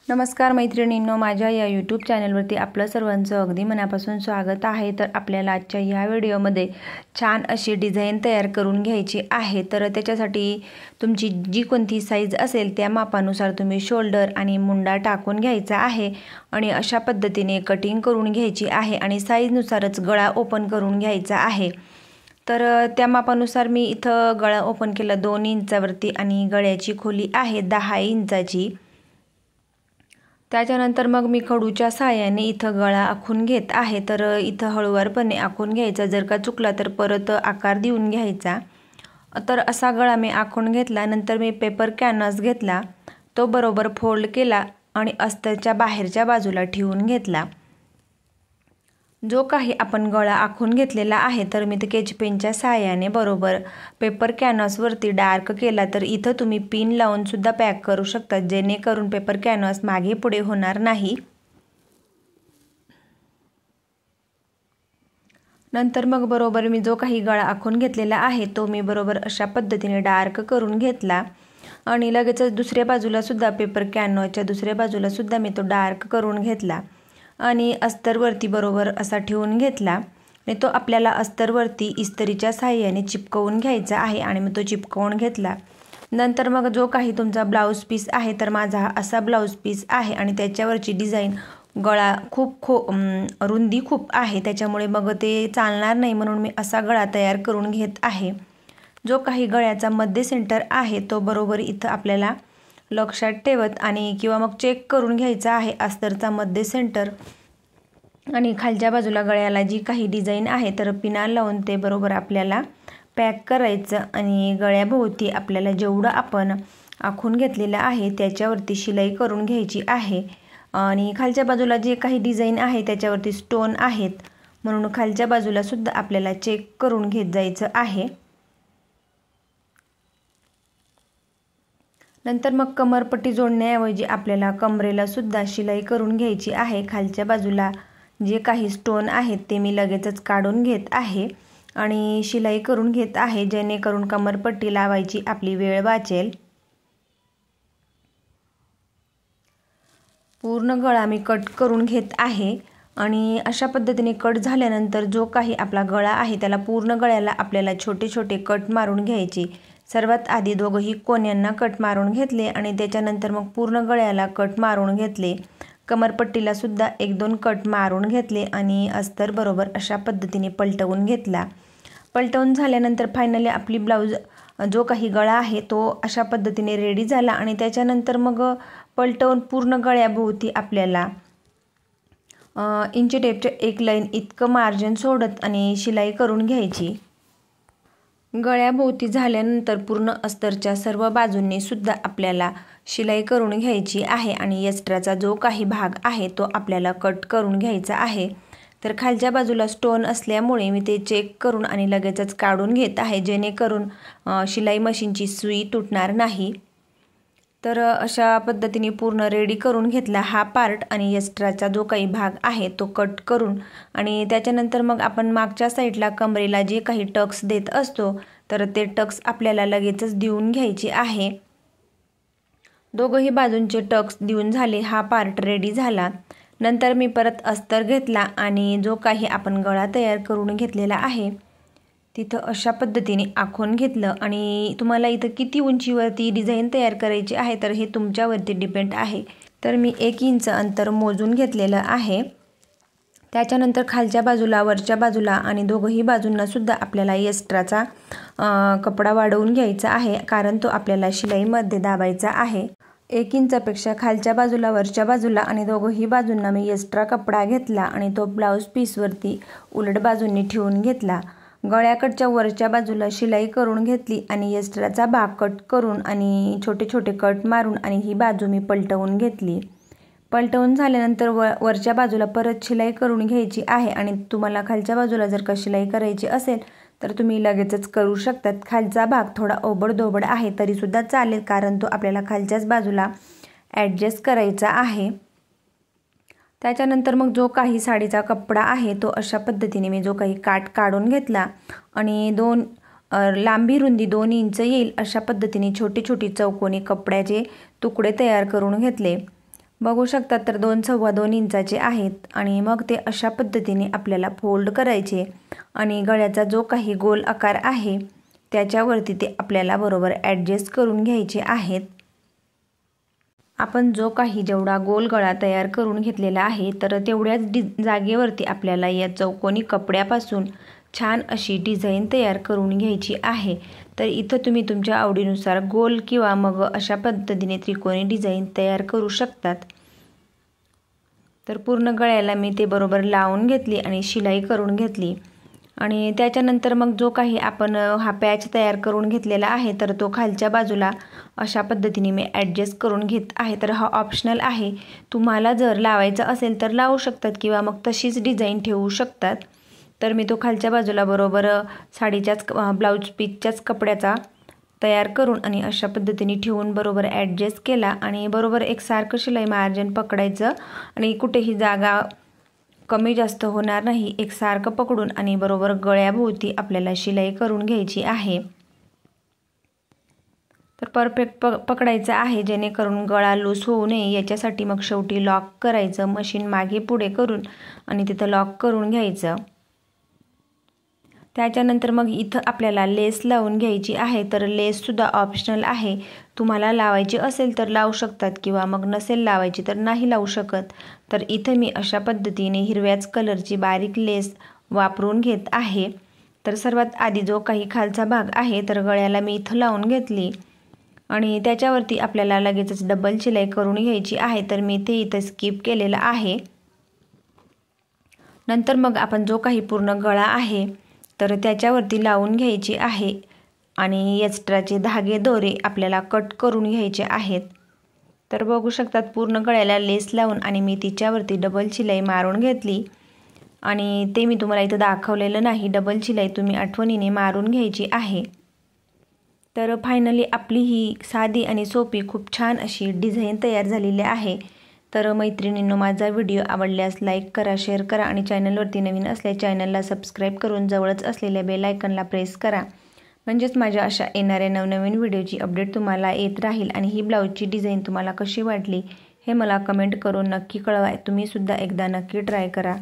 नमस्कार मैत्रिणींनो, माझ्या या यूट्यूब चॅनलवरती आपलं सर्वांचं अगदी मनापासून स्वागत आहे। तर आपल्याला आजच्या या व्हिडिओमध्ये छान अशी डिझाईन तयार करून घ्यायची आहे। तर त्याच्यासाठी तुमची जी कोणती साईज असेल त्या मापानुसार तुम्ही शोल्डर आणि मुंडा टाकून घ्यायचा आहे आणि अशा पद्धतीने कटिंग करून घ्यायची आहे आणि साईजनुसारच गळा ओपन करून घ्यायचा आहे। तर त्या मापानुसार मी इथं गळा ओपन केला 2 इंचावरती आणि गळ्याची खोली आहे 10 इंचाची। त्याच्यानंतर मग मी खडूच्या सहाय्याने इथं गळा आखून घेत आहे। तर इथं हळूवारपणे आखून घ्यायचा, जर का चुकला तर परत आकार देऊन घ्यायचा। तर असा गळा मी आखून घेतला। नंतर मी पेपर कॅनव्हास घेतला, तो बरोबर फोल्ड केला आणि अस्तरच्या बाहेरच्या बाजूला ठेवून घेतला। जो काही आपण गळा आखून घेतलेला आहे तर मी ते स्केच पेनच्या सहाय्याने बरोबर पेपर कॅनव्हासवरती डार्क केला। तर इथं तुम्ही पिन लावून सुद्धा पॅक करू शकता, जेणेकरून पेपर कॅनव्हास मागे पुढे होणार नाही। नंतर मग बरोबर मी जो काही गळा आखून घेतलेला आहे तो मी बरोबर अशा पद्धतीने डार्क करून घेतला आणि लगेचच दुसऱ्या बाजूला सुद्धा पेपर कॅनव्हासच्या दुसऱ्या बाजूला सुद्धा मी तो डार्क करून घेतला आणि अस्तरवरती बरोबर असा ठेवून घेतला आणि तो आपल्याला अस्तरवरती इस्त्रीच्या सहाय्याने चिपकवून घ्यायचा आहे आणि मी तो चिपकवून घेतला। नंतर मग जो काही तुमचा ब्लाऊज पीस आहे, तर माझा हा असा ब्लाऊज पीस आहे आणि त्याच्यावरची डिझाईन गळा रुंदी खूप आहे, त्याच्यामुळे मग ते चालणार नाही, म्हणून मी असा गळा तयार करून घेत आहे। जो काही गळ्याचा मध्य सेंटर आहे तो बरोबर इथं आपल्याला लक्षात ठेवत आणि किंवा मग चेक करून घ्यायचा आहे अस्तरचा मध्य सेंटर आणि खालच्या बाजूला गळ्याला जी काही डिझाईन आहे तर पिना लावून ते बरोबर आपल्याला पॅक करायचं आणि गळ्याभोवती आपल्याला जेवढं आपण आखून घेतलेलं आहे त्याच्यावरती शिलाई करून घ्यायची आहे। आणि खालच्या बाजूला जे काही डिझाईन आहे त्याच्यावरती स्टोन आहेत, म्हणून खालच्या बाजूला सुद्धा आपल्याला चेक करून घेत जायचं आहे। नंतर मग कमरपट्टी जोडण्याऐवजी आपल्याला कमरेला सुद्धा शिलाई करून घ्यायची आहे। खालच्या बाजूला जे काही स्टोन आहेत ते मी लगेचच काढून घेत आहे आणि शिलाई करून घेत आहे, जेणेकरून कमरपट्टी लावायची आपली वेळ वाचेल। पूर्ण गळा मी कट करून घेत आहे आणि अशा पद्धतीने कट झाल्यानंतर जो काही आपला गळा आहे त्याला पूर्ण गळ्याला आपल्याला छोटे छोटे कट मारून घ्यायचे। सर्वात आधी दोघंही कोण्यांना कट मारून घेतले आणि त्याच्यानंतर मग पूर्ण गळ्याला कट मारून घेतले। कमरपट्टीला सुद्धा 1-2 कट मारून घेतले आणि अस्तर बरोबर अशा पद्धतीने पलटवून घेतला। पलटवून झाल्यानंतर फायनली आपली ब्लाऊज जो काही गळा आहे तो अशा पद्धतीने रेडी झाला आणि त्याच्यानंतर मग पलटवून पूर्ण गळ्याभोवती आपल्याला इंची टेपचे 1 लाईन इतकं मार्जिन सोडत आणि शिलाई करून घ्यायची। गळ्याभोवती झाल्यानंतर पूर्ण अस्तरच्या सर्व बाजूंनी सुद्धा आपल्याला शिलाई करून घ्यायची आहे आणि एक्स्ट्राचा जो काही भाग आहे तो आपल्याला कट करून घ्यायचा आहे। तर खालच्या बाजूला स्टोन असल्यामुळे मी ते चेक करून आणि लगेचच काढून घेत आहे, जेणेकरून शिलाई मशीनची सुई तुटणार नाही। तर अशा पद्धतीने पूर्ण रेडी करून घेतला हा पार्ट आणि एक्स्ट्राचा जो काही भाग आहे तो कट करून आणि त्याच्यानंतर मग आपण मागच्या साईडला कमरेला जे काही टक्स देत असतो तर ते टक्स आपल्याला लगेचच देऊन घ्यायचे आहे। दोघंही बाजूंचे टक्स देऊन झाले, हा पार्ट रेडी झाला। नंतर मी परत अस्तर घेतला आणि जो काही आपण गळा तयार करून घेतलेला आहे तिथं अशा पद्धतीने आखून घेतलं आणि तुम्हाला इथं किती उंचीवरती डिझाईन तयार करायची आहे तर हे तुमच्यावरती डिपेंड आहे। तर मी 1 इंच अंतर मोजून घेतलेलं आहे। त्याच्यानंतर खालच्या बाजूला वरच्या बाजूला आणि दोघंही बाजूंना सुद्धा आपल्याला एक्स्ट्राचा कपडा वाढवून घ्यायचा आहे, कारण तो आपल्याला शिलाईमध्ये दाबायचा आहे। 1 इंचापेक्षा खालच्या बाजूला वरच्या बाजूला आणि दोघंही बाजूंना मी एक्स्ट्रा कपडा घेतला आणि तो ब्लाऊज पीसवरती उलट बाजूंनी ठेवून घेतला। गळ्याकडच्या वरच्या बाजूला शिलाई करून घेतली आणि एक्स्ट्राचा भाग कट करून आणि छोटे छोटे कट मारून आणि ही बाजू मी पलटवून घेतली। पलटवून झाल्यानंतर वरच्या बाजूला परत शिलाई करून घ्यायची आहे आणि तुम्हाला खालच्या बाजूला जर का शिलाई करायची असेल तर तुम्ही लगेचच करू शकतात। खालचा भाग थोडा ओबडधोबड आहे तरी सुद्धा चालेल, कारण तो आपल्याला खालच्याच बाजूला ॲडजस्ट करायचा आहे। त्याच्यानंतर मग जो काही साडीचा कपडा आहे तो अशा पद्धतीने मी जो काही काट काढून घेतला आणि लांबी रुंदी 2 इंच येईल अशा पद्धतीने छोटी छोटी चौकोनी कपड्याचे तुकडे तयार करून घेतले। बघू शकता तर 2 सव्वा 2 इंचाचे आहेत आणि मग ते अशा पद्धतीने आपल्याला फोल्ड करायचे आणि गळ्याचा जो काही गोल आकार आहे त्याच्यावरती ते आपल्याला बरोबर ॲडजस्ट करून घ्यायचे आहेत। आपण जो काही जेवढा गोल गळा तयार करून घेतलेला आहे तर तेवढ्याच जागेवरती आपल्याला या चौकोनी कपड्यापासून छान अशी डिझाईन तयार करून घ्यायची आहे। तर इथं तुम्ही तुमच्या आवडीनुसार गोल किंवा मग अशा पद्धतीने त्रिकोणी डिझाईन तयार करू शकतात। तर पूर्ण गळ्याला मी ते बरोबर लावून घेतली आणि शिलाई करून घेतली आणि त्याच्यानंतर मग जो काही आपण हा पॅच तयार करून घेतलेला आहे तर तो खालच्या बाजूला अशा पद्धतीने मी ॲडजस्ट करून घेत आहे। तर हा ऑप्शनल आहे, तुम्हाला जर लावायचा असेल तर लावू शकतात किंवा मग तशीच डिझाईन ठेवू शकतात। तर मी तो खालच्या बाजूला बरोबर साडीच्याच ब्लाऊज पीसच्याच कपड्याचा तयार करून आणि अशा पद्धतीने ठेवून बरोबर ॲडजस्ट केला आणि बरोबर एकसारखं शिलाई मार्जिन पकडायचं आणि कुठेही जागा कमी जास्त होणार नाही, एकसारखं पकडून आणि बरोबर गळ्याभोवती आपल्याला शिलाई करून घ्यायची आहे। तर परफेक्ट पकडायचं आहे जेणेकरून गळा लूज होऊ नये, याच्यासाठी मग शेवटी लॉक करायचं, मशीन मागे पुढे करून आणि तिथं लॉक करून घ्यायचं। त्याच्यानंतर मग इथं आपल्याला लेस लावून घ्यायची आहे। तर लेससुद्धा ऑप्शनल आहे, तुम्हाला लावायची असेल तर लावू शकतात किंवा मग नसेल लावायची तर नाही लावू शकत। तर इथं मी अशा पद्धतीने हिरव्याच कलरची बारीक लेस वापरून घेत आहे। तर सर्वात आधी जो काही खालचा भाग आहे तर गळ्याला मी इथं लावून घेतली आणि त्याच्यावरती आपल्याला लगेचच डबल शिलाई करून घ्यायची आहे। तर मी ते इथं स्किप केलेलं आहे। नंतर मग आपण जो काही पूर्ण गळा आहे तर त्याच्यावरती लावून घ्यायची आहे आणि एक्स्ट्राचे धागे दोरे आपल्याला कट करून घ्यायचे आहेत। तर बघू शकतात पूर्ण गळ्याला लेस लावून आणि मी तिच्यावरती डबल शिलाई मारून घेतली आणि ते मी तुम्हाला इथं दाखवलेलं नाही, डबल शिलाई तुम्ही आठवणीने मारून घ्यायची आहे। तर फायनली आपली ही साधी आणि सोपी खूप छान अशी डिझाईन तयार झालेली आहे। तर मैत्रिणींनो, माझा व्हिडिओ आवडल्यास लाईक करा, शेअर करा आणि चॅनलवरती नवीन असल्यास चॅनलला सबस्क्राईब करून जवळच असलेल्या बेल आयकॉनला प्रेस करा, म्हणजेच माझ्या अशा येणाऱ्या नवनवीन व्हिडिओची अपडेट तुम्हाला येत राहील। आणि ही ब्लाऊजची डिझाईन तुम्हाला कशी वाटली हे मला कमेंट करून नक्की कळवा, तुम्ही सुद्धा एकदा नक्की ट्राय करा।